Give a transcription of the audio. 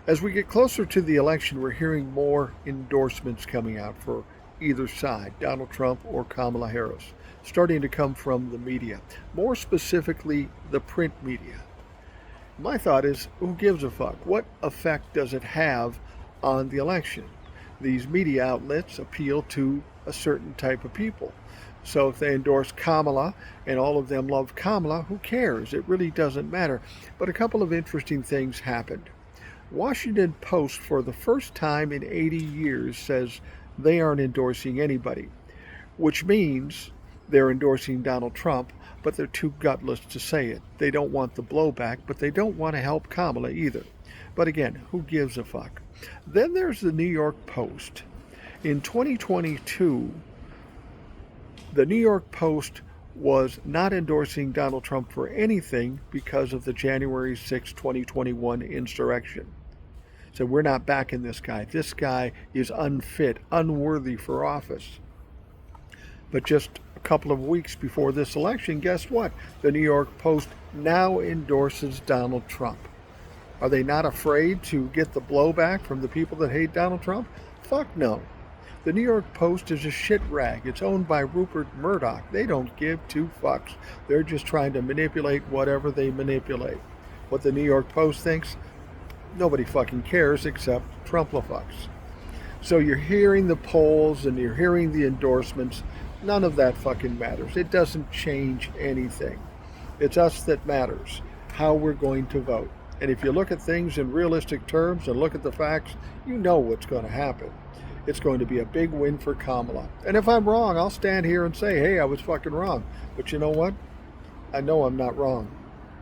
As we get closer to the election, we're hearing more endorsements coming out for either side, Donald Trump or Kamala Harris, starting to come from the media, more specifically the print media. My thought is, who gives a fuck? What effect does it have on the election? These media outlets appeal to a certain type of people. So if they endorse Kamala and all of them love Kamala, who cares? It really doesn't matter. But a couple of interesting things happened. Washington Post, for the first time in 80 years, says they aren't endorsing anybody, which means they're endorsing Donald Trump, but they're too gutless to say it. They don't want the blowback, but they don't want to help Kamala either. But again, who gives a fuck? Then there's the New York Post. In 2022, the New York Post was not endorsing Donald Trump for anything because of the January 6, 2021 insurrection. So we're not backing this guy. This guy is unfit, unworthy for office. But just a couple of weeks before this election, guess what? The New York Post now endorses Donald Trump. Are they not afraid to get the blowback from the people that hate Donald Trump? Fuck no. The New York Post is a shit rag. It's owned by Rupert Murdoch. They don't give two fucks. They're just trying to manipulate whatever they manipulate. What the New York Post thinks, nobody fucking cares except Trump-la-fucks. So you're hearing the polls and you're hearing the endorsements. None of that fucking matters. It doesn't change anything. It's us that matters, how we're going to vote. And if you look at things in realistic terms and look at the facts, you know what's going to happen. It's going to be a big win for Kamala. And if I'm wrong, I'll stand here and say, hey, I was fucking wrong. But you know what? I know I'm not wrong.